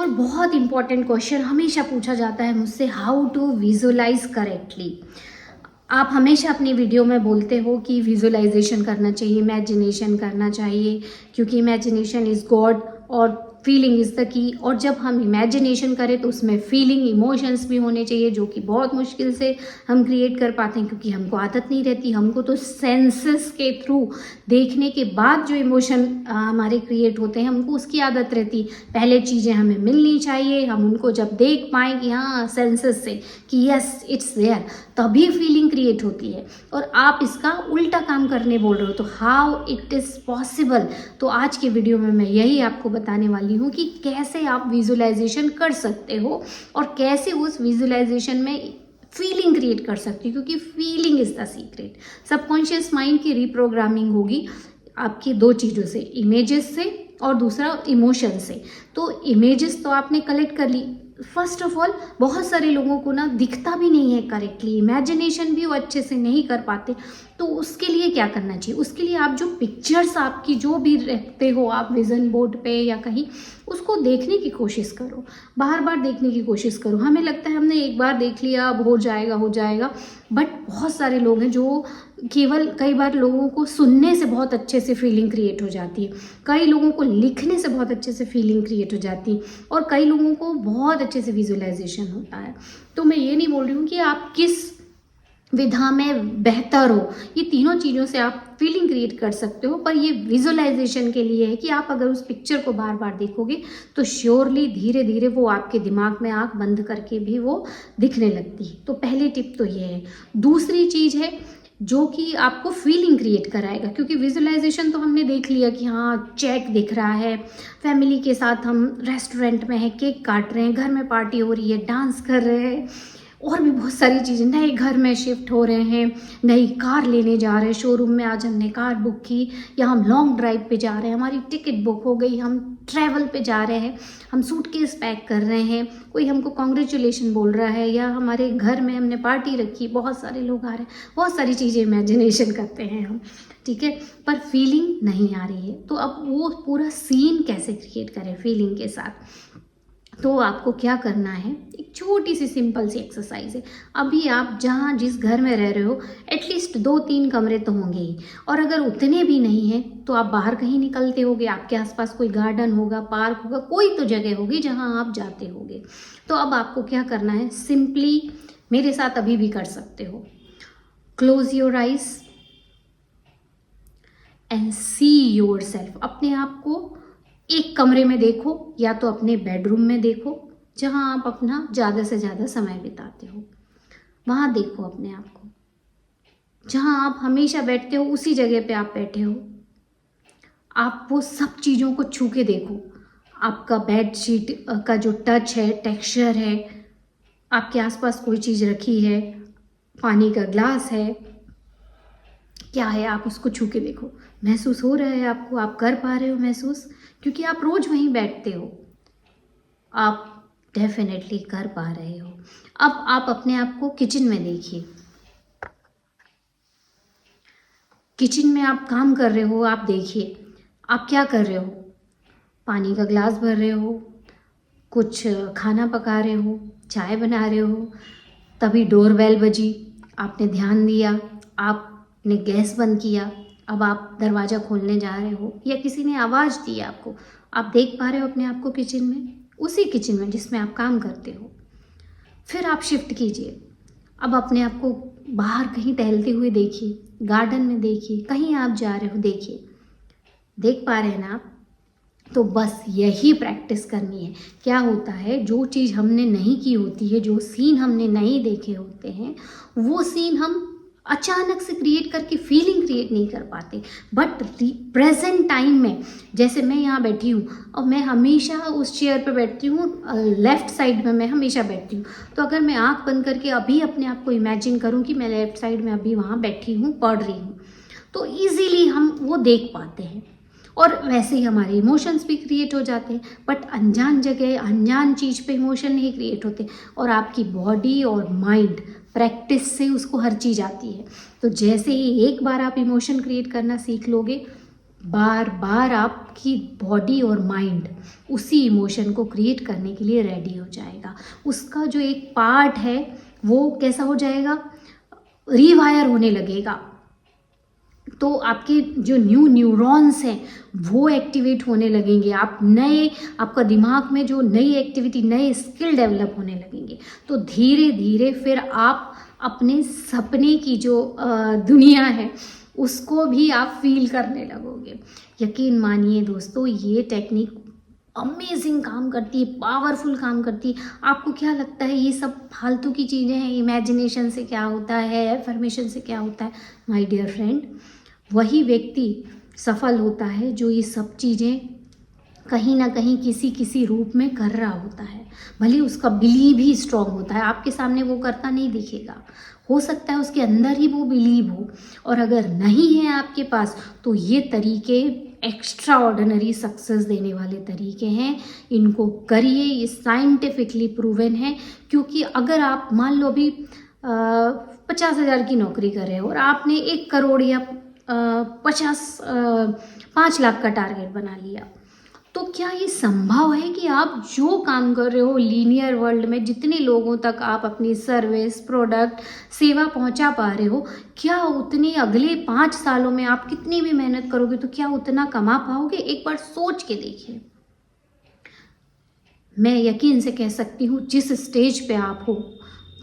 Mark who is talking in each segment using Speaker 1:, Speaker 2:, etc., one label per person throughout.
Speaker 1: और बहुत important question हमेशा पूछा जाता है मुझसे, हाउ टू विजुअलाइज करेक्टली। आप हमेशा अपनी वीडियो में बोलते हो कि विजुअलाइजेशन करना चाहिए, इमेजिनेशन करना चाहिए, क्योंकि इमेजिनेशन इज़ गॉड और फीलिंग इज़ द की। और जब हम इमेजिनेशन करें तो उसमें फीलिंग, इमोशंस भी होने चाहिए, जो कि बहुत मुश्किल से हम क्रिएट कर पाते हैं, क्योंकि हमको आदत नहीं रहती। हमको तो सेंसेस के थ्रू देखने के बाद जो इमोशन हमारे क्रिएट होते हैं, हमको उसकी आदत रहती। पहले चीज़ें हमें मिलनी चाहिए, हम उनको जब देख पाएँ कि हाँ सेंसेस से कि यस इट्स देयर, तभी फीलिंग क्रिएट होती है। और आप इसका उल्टा काम करने बोल रहे हो, तो हाउ इट इज़ पॉसिबल। तो आज के वीडियो में मैं यही आपको बताने वाली हूँ कि कैसे आप विजुअलाइजेशन कर सकते हो और कैसे उस विजुअलाइजेशन में फीलिंग क्रिएट कर सकते हो, क्योंकि feeling is the secret. Subconscious mind की रीप्रोग्रामिंग होगी आपकी दो चीज़ों से, इमेजेस से और दूसरा इमोशन से। तो इमेजेस तो आपने कलेक्ट कर ली। फर्स्ट ऑफ ऑल बहुत सारे लोगों को ना दिखता भी नहीं है करेक्टली, इमेजिनेशन भी वो अच्छे से नहीं कर पाते। तो उसके लिए क्या करना चाहिए? उसके लिए आप जो पिक्चर्स आपकी जो भी रखते हो आप विजन बोर्ड पे या कहीं, उसको देखने की कोशिश करो, बार बार देखने की कोशिश करो। हमें लगता है हमने एक बार देख लिया अब हो जाएगा, बट बहुत सारे लोग हैं जो केवल, कई बार लोगों को सुनने से बहुत अच्छे से फीलिंग क्रिएट हो जाती है, कई लोगों को लिखने से बहुत अच्छे से फीलिंग क्रिएट हो जाती है, और कई लोगों को बहुत अच्छे से विजुअलाइजेशन होता है। तो मैं ये नहीं बोल रही हूँ कि आप किस विधा में बेहतर हो, ये तीनों चीज़ों से आप फीलिंग क्रिएट कर सकते हो, पर ये विजुअलाइजेशन के लिए है कि आप अगर उस पिक्चर को बार बार देखोगे तो श्योरली धीरे धीरे वो आपके दिमाग में आंख बंद करके भी वो दिखने लगती है। तो पहली टिप तो ये है। दूसरी चीज़ है जो कि आपको फीलिंग क्रिएट कराएगा, क्योंकि विजुअलाइजेशन तो हमने देख लिया कि हाँ चेक दिख रहा है, फैमिली के साथ हम रेस्टोरेंट में हैं, केक काट रहे हैं, घर में पार्टी हो रही है, डांस कर रहे हैं, और भी बहुत सारी चीज़ें, नए घर में शिफ्ट हो रहे हैं, नई कार लेने जा रहे हैं शोरूम में, आज हमने कार बुक की, या हम लॉन्ग ड्राइव पे जा रहे हैं, हमारी टिकट बुक हो गई, हम ट्रैवल पे जा रहे हैं, हम सूटकेस पैक कर रहे हैं, कोई हमको कॉन्ग्रेचुलेशन बोल रहा है, या हमारे घर में हमने पार्टी रखी, बहुत सारे लोग आ रहे हैं, बहुत सारी चीज़ें इमेजिनेशन करते हैं हम, ठीक है, पर फीलिंग नहीं आ रही है। तो अब वो पूरा सीन कैसे क्रिएट करें फीलिंग के साथ? तो आपको क्या करना है, एक छोटी सी सिंपल सी एक्सरसाइज है। अभी आप जहाँ जिस घर में रह रहे हो एटलीस्ट 2-3 कमरे तो होंगे ही, और अगर उतने भी नहीं हैं तो आप बाहर कहीं निकलते होगे, आपके आसपास कोई गार्डन होगा, पार्क होगा, कोई तो जगह होगी जहाँ आप जाते होगे। तो अब आपको क्या करना है, सिंपली मेरे साथ अभी भी कर सकते हो, close your eyes and see your self. अपने आप को एक कमरे में देखो, या तो अपने बेडरूम में देखो जहाँ आप अपना ज़्यादा से ज़्यादा समय बिताते हो, वहाँ देखो अपने आप को। जहाँ आप हमेशा बैठते हो उसी जगह पे आप बैठे हो, आप वो सब चीज़ों को छू के देखो। आपका बेड शीट का जो टच है, टेक्सचर है, आपके आसपास कोई चीज़ रखी है, पानी का ग्लास है, क्या है, आप उसको छू के देखो। महसूस हो रहा है आपको, आप कर पा रहे हो महसूस, क्योंकि आप रोज़ वहीं बैठते हो, आप डेफिनेटली कर पा रहे हो। अब आप अपने आप को किचन में देखिए, किचन में आप काम कर रहे हो, आप देखिए आप क्या कर रहे हो, पानी का ग्लास भर रहे हो, कुछ खाना पका रहे हो, चाय बना रहे हो, तभी डोरबेल बजी, आपने ध्यान दिया, आपने गैस बंद किया, अब आप दरवाज़ा खोलने जा रहे हो, या किसी ने आवाज़ दी आपको, आप देख पा रहे हो अपने आप को किचन में, उसी किचन में जिसमें आप काम करते हो। फिर आप शिफ्ट कीजिए, अब अपने आप को बाहर कहीं टहलते हुए देखिए, गार्डन में देखिए, कहीं आप जा रहे हो देखिए, देख पा रहे हैं ना आप? तो बस यही प्रैक्टिस करनी है। क्या होता है, जो चीज़ हमने नहीं की होती है, जो सीन हमने नहीं देखे होते हैं, वो सीन हम अचानक से क्रिएट करके फीलिंग क्रिएट नहीं कर पाते। बट प्रेजेंट टाइम में, जैसे मैं यहाँ बैठी हूँ और मैं हमेशा उस चेयर पे बैठती हूँ, लेफ़्ट साइड में मैं हमेशा बैठती हूँ, तो अगर मैं आँख बंद करके अभी अपने आप को इमेजिन करूँ कि मैं लेफ़्ट साइड में अभी वहाँ बैठी हूँ, पढ़ रही हूँ, तो ईज़िली हम वो देख पाते हैं, और वैसे ही हमारे इमोशंस भी क्रिएट हो जाते हैं। बट अनजान जगह, अनजान चीज़ पे इमोशन नहीं क्रिएट होते, और आपकी बॉडी और माइंड प्रैक्टिस से उसको हर चीज़ आती है। तो जैसे ही एक बार आप इमोशन क्रिएट करना सीख लोगे, बार बार आपकी बॉडी और माइंड उसी इमोशन को क्रिएट करने के लिए रेडी हो जाएगा। उसका जो एक पार्ट है वो कैसा हो जाएगा, रीवायर होने लगेगा। तो आपके जो न्यूरॉन्स हैं वो एक्टिवेट होने लगेंगे। आपका दिमाग में जो नई एक्टिविटी, नए स्किल डेवलप होने लगेंगे। तो धीरे धीरे फिर आप अपने सपने की जो दुनिया है उसको भी आप फील करने लगोगे। यकीन मानिए दोस्तों, ये टेक्निक अमेजिंग काम करती है, पावरफुल काम करती है। आपको क्या लगता है ये सब फालतू की चीज़ें हैं, इमेजिनेशन से क्या होता है, एफर्मेशन से क्या होता है? माय डियर फ्रेंड, वही व्यक्ति सफल होता है जो ये सब चीज़ें कहीं ना कहीं किसी रूप में कर रहा होता है। भले उसका बिलीव ही स्ट्रांग होता है, आपके सामने वो करता नहीं दिखेगा। हो सकता है उसके अंदर ही वो बिलीव हो, और अगर नहीं है आपके पास तो ये तरीके एक्स्ट्रा ऑर्डिनरी सक्सेस देने वाले तरीके हैं। इनको करिए, ये साइंटिफिकली प्रूवन है। क्योंकि अगर आप मान लो अभी 50,000 की नौकरी कर रहे हो और आपने 1 करोड़ या 5 लाख का टारगेट बना लिया, तो क्या ये संभव है कि आप जो काम कर रहे हो लीनियर वर्ल्ड में जितने लोगों तक आप अपनी सर्विस, प्रोडक्ट, सेवा पहुंचा पा रहे हो, क्या उतने अगले 5 सालों में आप कितनी भी मेहनत करोगे तो क्या उतना कमा पाओगे? एक बार सोच के देखिए। मैं यकीन से कह सकती हूँ जिस स्टेज पे आप हो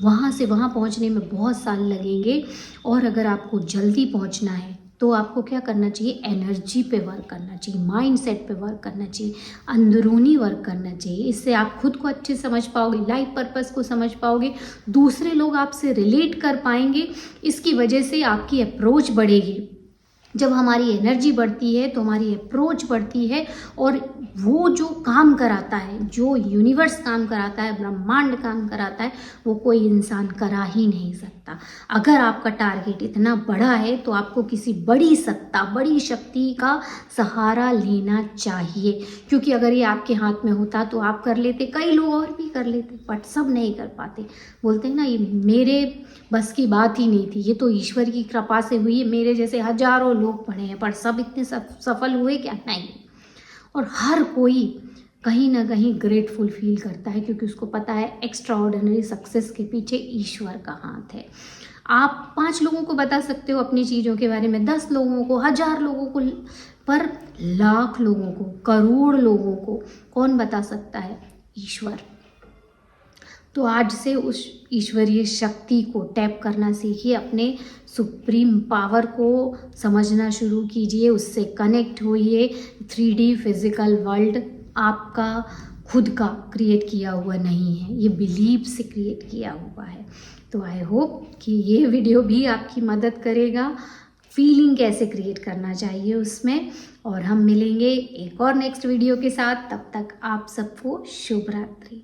Speaker 1: वहाँ से वहाँ पहुँचने में बहुत साल लगेंगे। और अगर आपको जल्दी पहुँचना है तो आपको क्या करना चाहिए? एनर्जी पे वर्क करना चाहिए, माइंडसेट पे वर्क करना चाहिए, अंदरूनी वर्क करना चाहिए। इससे आप खुद को अच्छे समझ पाओगे, लाइफ पर्पस को समझ पाओगे, दूसरे लोग आपसे रिलेट कर पाएंगे। इसकी वजह से आपकी अप्रोच बढ़ेगी। जब हमारी एनर्जी बढ़ती है तो हमारी अप्रोच बढ़ती है, और वो जो काम कराता है, जो यूनिवर्स काम कराता है, ब्रह्मांड काम कराता है, वो कोई इंसान करा ही नहीं सकता। अगर आपका टारगेट इतना बड़ा है तो आपको किसी बड़ी सत्ता, बड़ी शक्ति का सहारा लेना चाहिए। क्योंकि अगर ये आपके हाथ में होता तो आप कर लेते, कई लोग और भी कर लेते, बट सब नहीं कर पाते। बोलते हैं ना, ये मेरे बस की बात ही नहीं थी, ये तो ईश्वर की कृपा से हुई है। मेरे जैसे हजारों लोग पढ़े हैं पर सब इतने सफल हुए क्या? नहीं। और हर कोई कहीं ना कहीं ग्रेटफुल फील करता है, क्योंकि उसको पता है एक्स्ट्रा ऑर्डिनरी सक्सेस के पीछे ईश्वर का हाथ है। आप 5 लोगों को बता सकते हो अपनी चीज़ों के बारे में, 10 लोगों को, 1000 लोगों को, पर लाख लोगों को, करोड़ लोगों को कौन बता सकता है? ईश्वर। तो आज से उस ईश्वरीय शक्ति को टैप करना सीखिए, अपने सुप्रीम पावर को समझना शुरू कीजिए, उससे कनेक्ट होइए। 3D फिजिकल वर्ल्ड आपका खुद का क्रिएट किया हुआ नहीं है, ये बिलीव से क्रिएट किया हुआ है। तो आई होप कि ये वीडियो भी आपकी मदद करेगा फीलिंग कैसे क्रिएट करना चाहिए उसमें। और हम मिलेंगे एक और नेक्स्ट वीडियो के साथ। तब तक आप सबको शुभ रात्रि।